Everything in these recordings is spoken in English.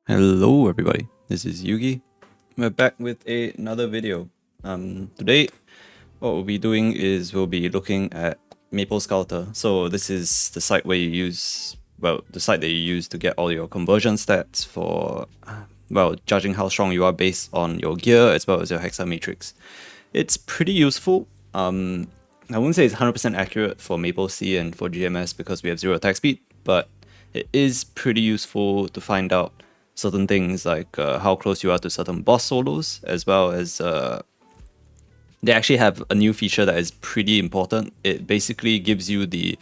Hello everybody, this is Yugi. We're back with another video. Today, what we'll be doing is we'll be looking at Maple Scouter. So this is the site where you use, the site that you use to get all your conversion stats for, judging how strong you are based on your gear as well as your Hexa matrix. It's pretty useful. I wouldn't say it's 100% accurate for Maple C and for GMS because we have 0 attack speed, but it is pretty useful to find out certain things like how close you are to certain boss solos, as well as they actually have a new feature that is pretty important. It basically gives you the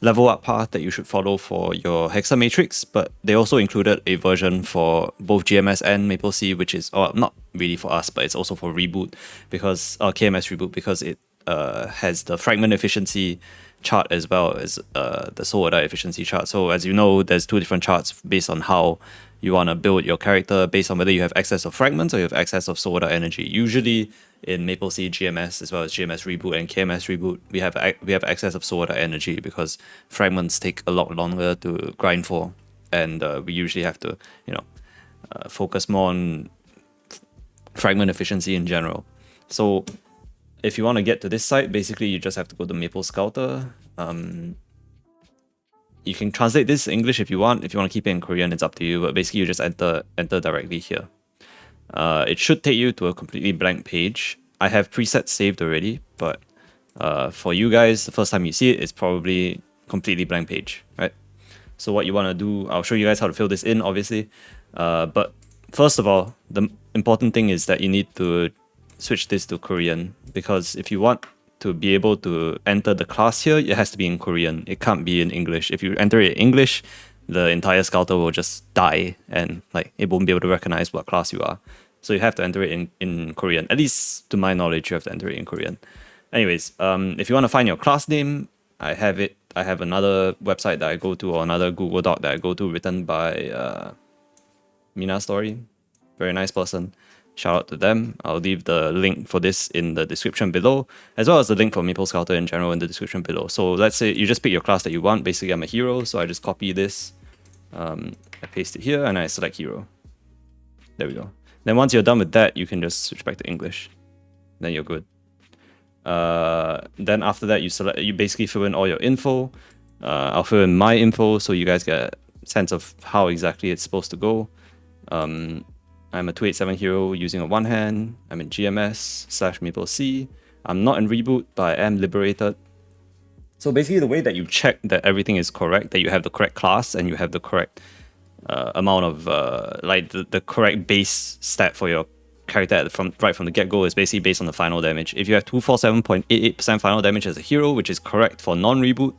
level up path that you should follow for your Hexa matrix, but they also included a version for both GMS and Maple C, which is not really for us, but it's also for reboot because KMS reboot because it has the fragment efficiency chart as well as the soul order efficiency chart. So as you know, there's two different charts based on how you want to build your character based on whether you have access of fragments or you have access of soul order energy. Usually in Maple C GMS as well as GMS reboot and KMS reboot, we have access of soul order energy because fragments take a lot longer to grind for, and we usually have to focus more on fragment efficiency in general. So if you want to get to this site, basically you just have to go to Maple Scouter. You can translate this to English if you want. If you want to keep it in Korean, it's up to you. But basically, you just enter directly here. It should take you to a completely blank page. I have presets saved already, but for you guys, the first time you see it, it's probably completely blank page, right? So what you want to do, I'll show you guys how to fill this in, obviously. But first of all, the important thing is that you need to switch this to Korean, because if you want to be able to enter the class here, it has to be in Korean. It can't be in English. If you enter it in English, the entire scouter will just die and it won't be able to recognize what class you are. So you have to enter it in Korean. At least to my knowledge, you have to enter it in Korean. Anyways, if you want to find your class name, I have it. I have another website that I go to, or another Google Doc that I go to, written by Mina Story. Very nice person. Shout out to them. I'll leave the link for this in the description below, as well as the link for Maple Scouter in general in the description below. So let's say you just pick your class that you want. Basically, I'm a hero, so I just copy this. I paste it here and I select hero. There we go. Then once you're done with that, you can just switch back to English. Then you're good. Then after that, you basically fill in all your info. I'll fill in my info so you guys get a sense of how exactly it's supposed to go. I'm a 287 hero using a one hand. I'm in GMS / Maple C. I'm not in reboot, but I am liberated. So basically the way that you check that everything is correct, that you have the correct class and you have the correct amount of the correct base stat for your character right from the get-go is basically based on the final damage. If you have 247.88% final damage as a hero, which is correct for non-reboot,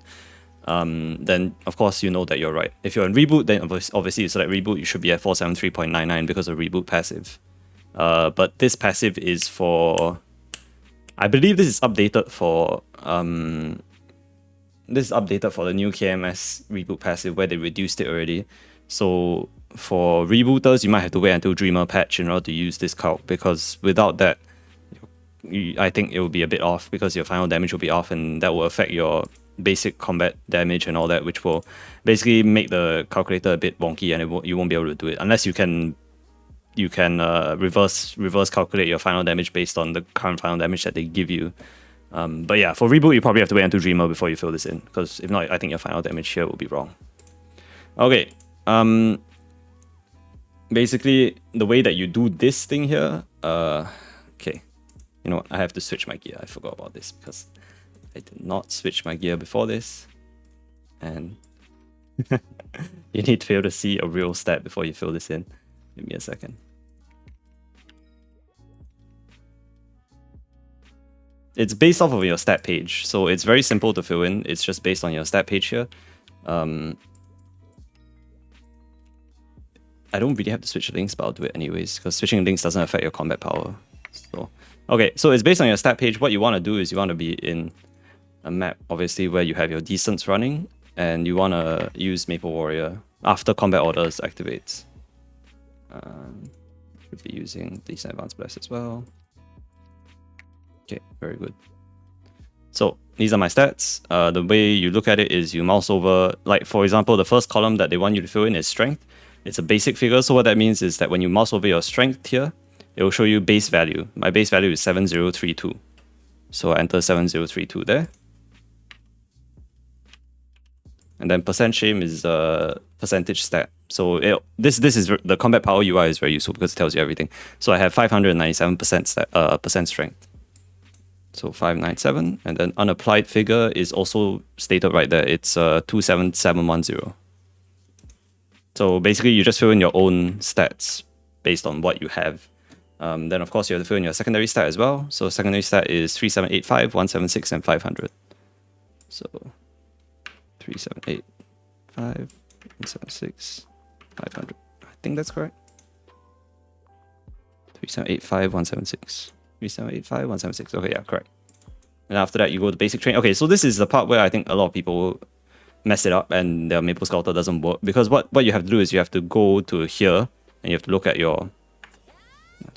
then of course you know that you're right. If you're in reboot, then obviously you select reboot, you should be at 473.99 because of reboot passive. But this passive is for, I believe this is updated for the new KMS reboot passive where they reduced it already. So for rebooters, you might have to wait until Dreamer patch in order to use this calc, because without that, I think it will be a bit off because your final damage will be off, and that will affect your basic combat damage and all that, which will basically make the calculator a bit wonky, and you won't be able to do it unless you can reverse calculate your final damage based on the current final damage that they give you. But yeah, for reboot you probably have to wait until Dreamer before you fill this in, because if not, I think your final damage here will be wrong. Okay, basically the way that you do this thing here, okay, you know what, I have to switch my gear. I forgot about this because I did not switch my gear before this, and you need to be able to see a real stat before you fill this in. Give me a second. It's based off of your stat page, so it's very simple to fill in. It's just based on your stat page here. I don't really have to switch links, but I'll do it anyways, because switching links doesn't affect your combat power. So okay, so it's based on your stat page. What you want to do is you want to be in a map, obviously, where you have your decents running, and you want to use Maple Warrior after combat orders activates. Should be using decent advanced bless as well. Okay, very good. So these are my stats. The way you look at it is you mouse over, like for example, the first column that they want you to fill in is strength. It's a basic figure, so what that means is that when you mouse over your strength here, it will show you base value. My base value is 7032. So I enter 7032 there. And then percent shame is percentage stat. So this is the combat power UI is very useful because it tells you everything. So I have 597% percent strength. So 597, and then unapplied figure is also stated right there. It's 27710. So basically, you just fill in your own stats based on what you have. Then of course you have to fill in your secondary stat as well. So secondary stat is 3785, 176, and 500. So 3785, 176, 500. I think that's correct. 3785, 176. 3785, 176. Okay, yeah, correct. And after that, you go to basic train. Okay, so this is the part where I think a lot of people mess it up and their Maple Sculptor doesn't work. Because what you have to do is you have to go to here and you have to look at your...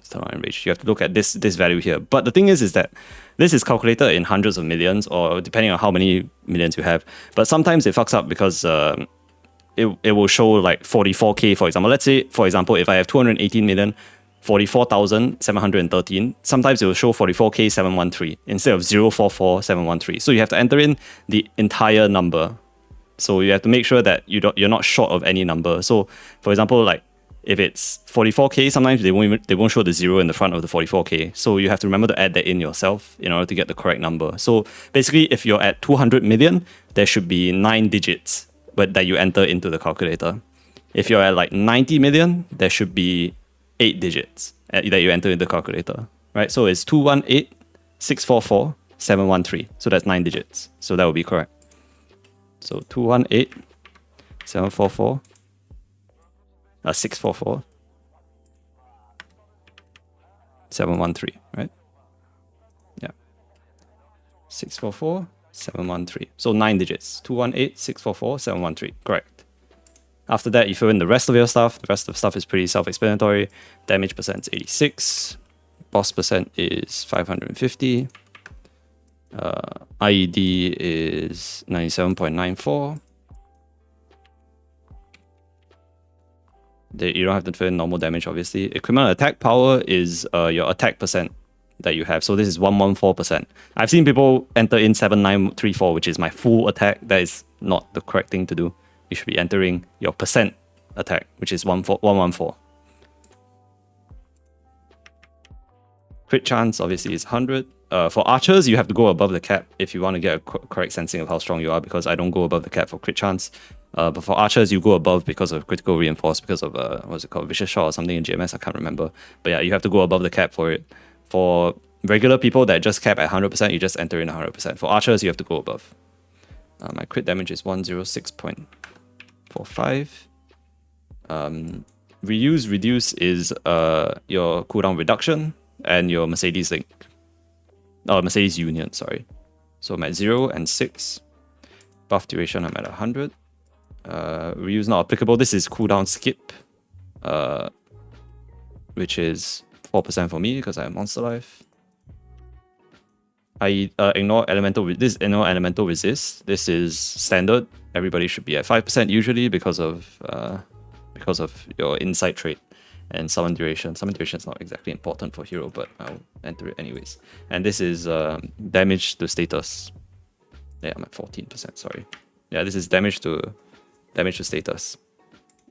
Turn on enrage. You have to look at this value here. But the thing is that this is calculated in hundreds of millions or depending on how many millions you have. But sometimes it fucks up because it will show like 44k, for example. Let's say, for example, if I have 218 million, 44,713. Sometimes it will show 44k713 instead of 044713. So you have to enter in the entire number. So you have to make sure that you're not short of any number. So for example, like if it's 44k, sometimes they won't show the 0 in the front of the 44k. So you have to remember to add that in yourself in order to get the correct number. So basically, if you're at 200 million, there should be 9 digits that you enter into the calculator. If you're at like 90 million, there should be 8 digits that you enter in the calculator, right? So it's 218,644,713. So that's 9 digits. So that will be correct. So 218,744, 644, 713, right? Yeah. 644, 713. So 9 digits. 218,644, 713. Correct. After that, you fill in the rest of your stuff. The rest of the stuff is pretty self-explanatory. Damage percent is 86. Boss percent is 550. IED is 97.94. You don't have to fill in normal damage, obviously. Equipment attack power is your attack percent that you have. So this is 114%. I've seen people enter in 7934, which is my full attack. That is not the correct thing to do. You should be entering your percent attack, which is 114. Crit chance, obviously, is 100. For archers, you have to go above the cap if you want to get a correct sensing of how strong you are, because I don't go above the cap for crit chance. But for archers, you go above because of critical reinforce, because of, what's it called, vicious shot or something in GMS, I can't remember. But yeah, you have to go above the cap for it. For regular people that just cap at 100%, you just enter in 100%. For archers, you have to go above. My crit damage is 106.45. Reduce is your cooldown reduction and your Mercedes link. Mercedes Union, sorry. So I'm at 0 and 6. Buff duration, I'm at 100. Reuse not applicable. This is cooldown skip, which is 4% for me because I have monster life. I ignore elemental. This ignore elemental resist. This is standard. Everybody should be at 5% usually because of your insight trait and summon duration. Summon duration is not exactly important for hero, but I'll enter it anyways. And this is damage to status. Yeah, I'm at 14%. Sorry. Yeah, this is damage to status.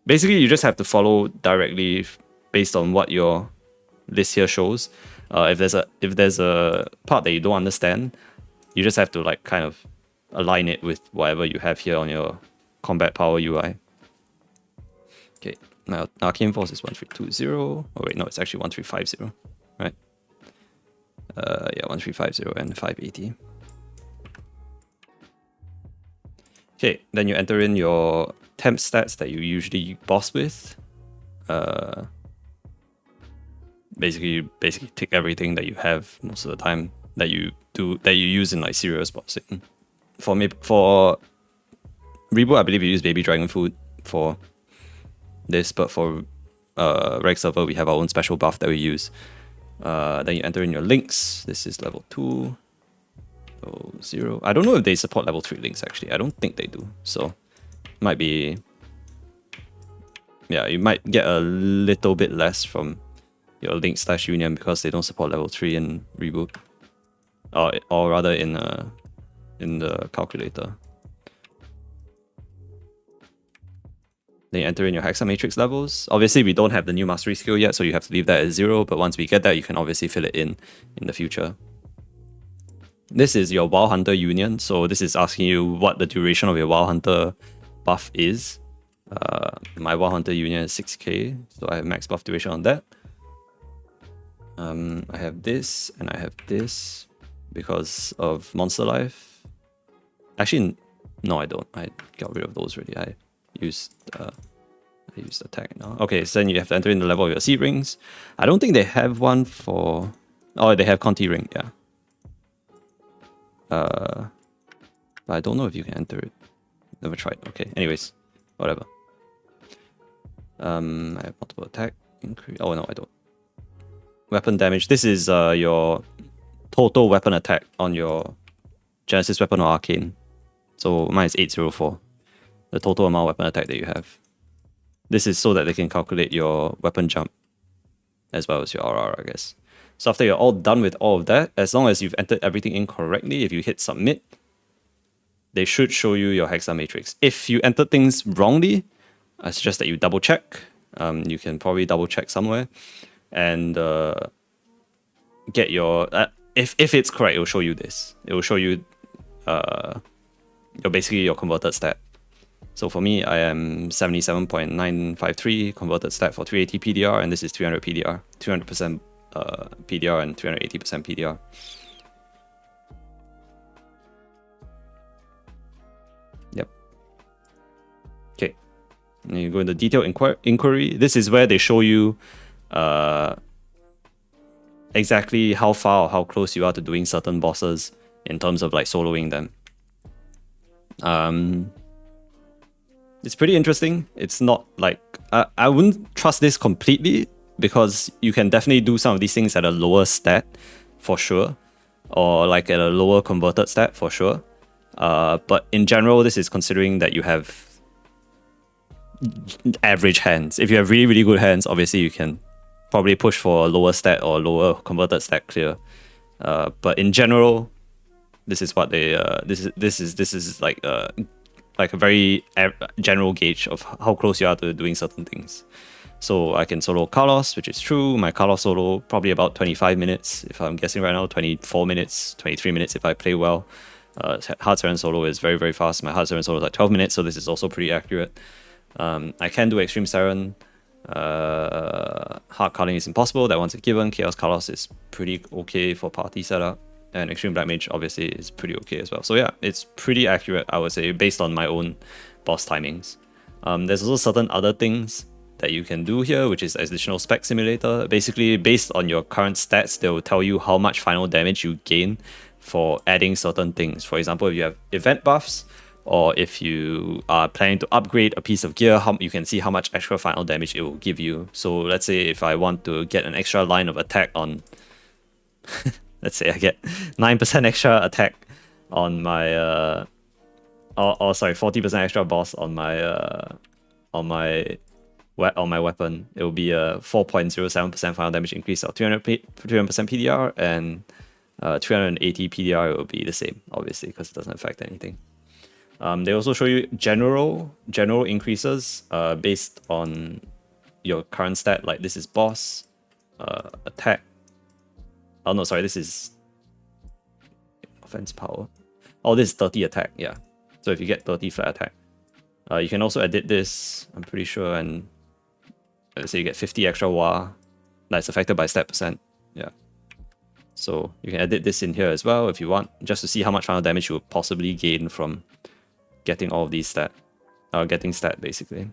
Basically, you just have to follow directly based on what your list here shows. If there's a part that you don't understand, you just have to like kind of align it with whatever you have here on your combat power UI. Okay, now Arcane Force is 1320. Oh wait, no, it's actually 1350, right? Yeah, 1350 and 580. Okay, then you enter in your temp stats that you usually boss with. Basically tick everything that you have most of the time that you use in like serious bossing. For Reboot, I believe you use Baby Dragon Food for this, but for Reg Server, we have our own special buff that we use. Then you enter in your links. This is level 2. 0. I don't know if they support level 3 links actually. I don't think they do. So might be yeah, you might get a little bit less from your link/union because they don't support level 3 in reboot, or rather in the calculator. Then you enter in your Hexa matrix levels. Obviously, we don't have the new mastery skill yet, so you have to leave that at 0. But once we get that, you can obviously fill it in the future. This is your Wild Hunter Union. So this is asking you what the duration of your Wild Hunter buff is. My Wild Hunter Union is 6k, so I have max buff duration on that. I have this and I have this because of Monster Life. Actually, no, I don't. I got rid of those already. I used attack now. Okay, so then you have to enter in the level of your seed rings. I don't think they have one for... Oh, they have Conti ring, yeah. But I don't know if you can enter it. Never tried. Okay, anyways, whatever. I have multiple attack increase. Oh no, I don't. Weapon damage. This is your total weapon attack on your Genesis weapon or arcane. So mine is 804. The total amount of weapon attack that you have. This is so that they can calculate your weapon jump as well as your RR, I guess. So after you're all done with all of that, as long as you've entered everything in correctly, if you hit submit, they should show you your Hexa matrix. If you entered things wrongly, I suggest that you double check. You can probably double check somewhere and get your... if it's correct, it will show you this. It will show you basically your converted stat. So for me, I am 77.953 converted stat for 380 PDR, and this is 300 PDR, 200% PDR and 380% PDR. Yep. Okay. And you go into detailed inquiry. This is where they show you exactly how far or how close you are to doing certain bosses in terms of like soloing them. It's pretty interesting. It's not like... I wouldn't trust this completely because you can definitely do some of these things at a lower stat for sure, or like at a lower converted stat for sure. But in general, this is considering that you have average hands. If you have really, really good hands, obviously you can probably push for a lower stat or lower converted stat clear. But in general, this is what they... this is like a very general gauge of how close you are to doing certain things. So I can solo Carlos, which is true. My Carlos solo probably about 25 minutes, if I'm guessing right now, 24 minutes, 23 minutes if I play well. Hard Siren solo is very, very fast. My Hard Siren solo is like 12 minutes, so this is also pretty accurate. I can do Extreme Siren. Hard Culling is impossible, that one's a given. Chaos Carlos is pretty okay for party setup. And Extreme Black Mage obviously is pretty okay as well. So yeah, it's pretty accurate, I would say, based on my own boss timings. There's also certain other things that you can do here, which is additional spec simulator. Basically, based on your current stats, they will tell you how much final damage you gain for adding certain things. For example, if you have event buffs, or if you are planning to upgrade a piece of gear, you can see how much extra final damage it will give you. So let's say if I want to get an extra line of attack on... let's say I get 9% extra attack on my... sorry, 40% extra boss on my weapon. It will be a 4.07% final damage increase of 300% PDR, and 380 PDR will be the same, obviously, because it doesn't affect anything. They also show you general increases based on your current stat. Like this is boss, attack. Oh no, sorry, this is offense power. Oh, this is 30 attack, yeah. So if you get 30 flat attack. You can also edit this, I'm pretty sure, and let's say you get 50 extra WA. That's affected by stat %. Yeah. So you can edit this in here as well if you want, just to see how much final damage you would possibly gain from getting all of these getting stat basically.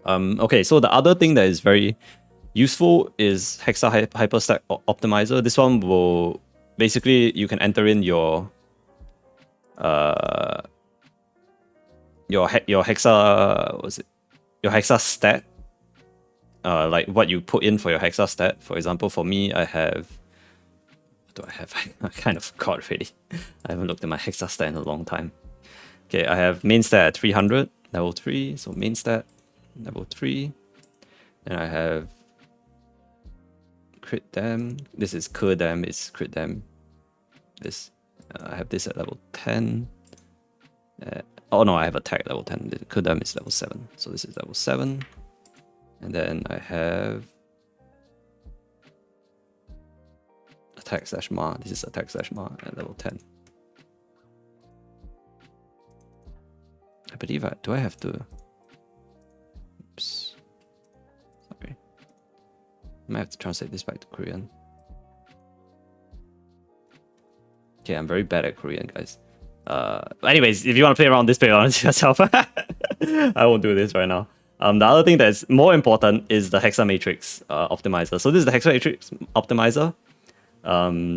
Okay, so the other thing that is very useful is Hexa Hyperstack Optimizer. This one will basically, you can enter in your Hexa, was it? Your Hexa stat, like what you put in for your Hexa stat. For example, for me, I have... What do I have? I kind of forgot already. I haven't looked at my Hexa stat in a long time. Okay, I have main stat at 300, level 3, so main stat. level 3. And I have crit dam. This is cur dam, it's crit dam. This I have this at level 10. Oh no, I have attack level 10. The cur dam is level 7. So this is level 7. And then I have attack slash ma. This is attack slash ma at level 10. I believe do I have to? Oops. Sorry. I might have to translate this back to Korean. Okay, I'm very bad at Korean, guys. Anyways, if you want to play around this, play around it yourself. I won't do this right now. The other thing that's more important is the Hexa Matrix optimizer. So this is the Hexa Matrix optimizer.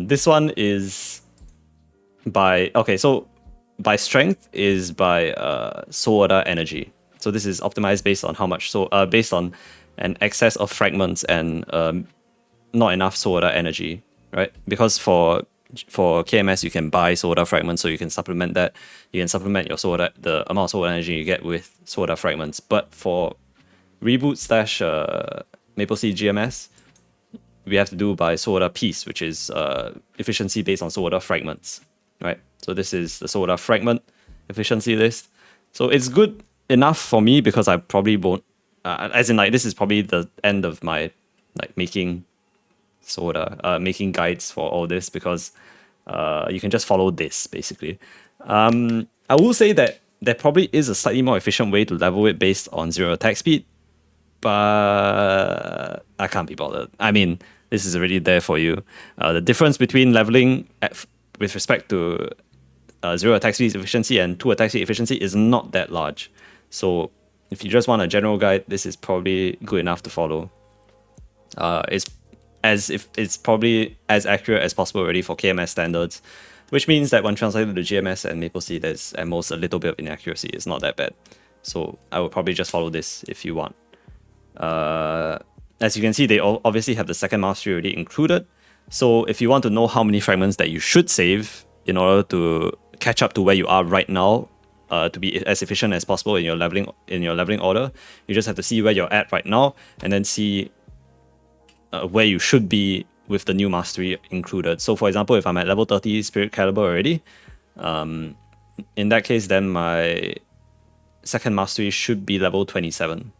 This one is by by strength is by soul order energy. So this is optimized based on how much based on an excess of fragments and not enough soul order energy, right? Because for KMS you can buy soul order fragments, so you can supplement that. You can supplement your soul order, the amount of soul order energy you get with soul order fragments. But for reboot slash Maple Seed GMS, we have to do by soul order piece, which is efficiency based on soul order fragments, right? So this is the soul order fragment efficiency list. So it's good enough for me because I probably won't, as in like this is probably the end of my like making soul order, making guides for all this, because you can just follow this basically. I will say that there probably is a slightly more efficient way to level it based on 0 attack speed, but I can't be bothered. I mean, this is already there for you. The difference between leveling with respect to 0 attack speed efficiency and 2 attack speed efficiency is not that large. So if you just want a general guide, this is probably good enough to follow. It's probably as accurate as possible already for KMS standards, which means that when translated to GMS and Maple Seed, there's at most a little bit of inaccuracy. It's not that bad. So I would probably just follow this if you want. As you can see, they obviously have the second mastery already included. So if you want to know how many fragments that you should save in order to catch up to where you are right now, to be as efficient as possible in your leveling order, you just have to see where you're at right now and then see where you should be with the new mastery included. So for example, if I'm at level 30 Spirit Caliber already, in that case, then my second mastery should be level 27.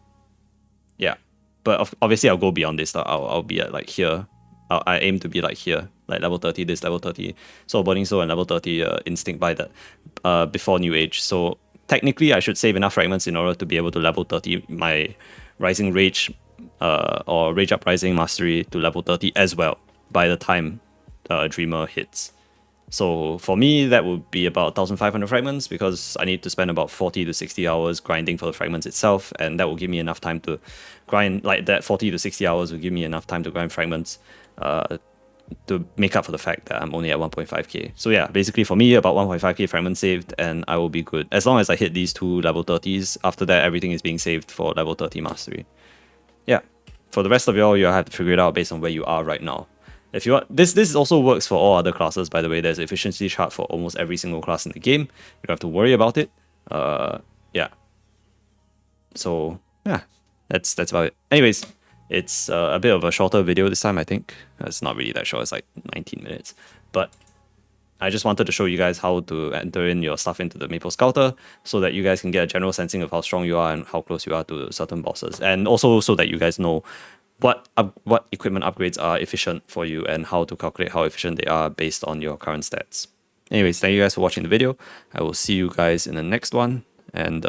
Yeah, but obviously I'll go beyond this. I'll be at like here. I aim to be like here, like level 30, this level 30. So Burning Soul and level 30 Instinct by that before New Age. So technically I should save enough fragments in order to be able to level 30 my Rising Rage or Rage Uprising Mastery to level 30 as well by the time Dreamer hits. So for me, that would be about 1,500 fragments, because I need to spend about 40 to 60 hours grinding for the fragments itself, and that will give me enough time to grind, like that 40 to 60 hours will give me enough time to grind fragments to make up for the fact that I'm only at 1.5k. So yeah, basically for me, about 1.5k fragments saved, and I will be good. As long as I hit these 2 level 30s, after that everything is being saved for level 30 mastery. Yeah, for the rest of y'all, you have to figure it out based on where you are right now. If you want, this also works for all other classes, by the way. There's an efficiency chart for almost every single class in the game. You don't have to worry about it. Yeah. So yeah, that's about it. Anyways, it's a bit of a shorter video this time, I think. It's not really that short, it's like 19 minutes. But I just wanted to show you guys how to enter in your stuff into the Maple Scouter, so that you guys can get a general sensing of how strong you are and how close you are to certain bosses. And also so that you guys know what equipment upgrades are efficient for you and how to calculate how efficient they are based on your current stats. Anyways, thank you guys for watching the video. I will see you guys in the next one. And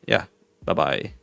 yeah, bye-bye.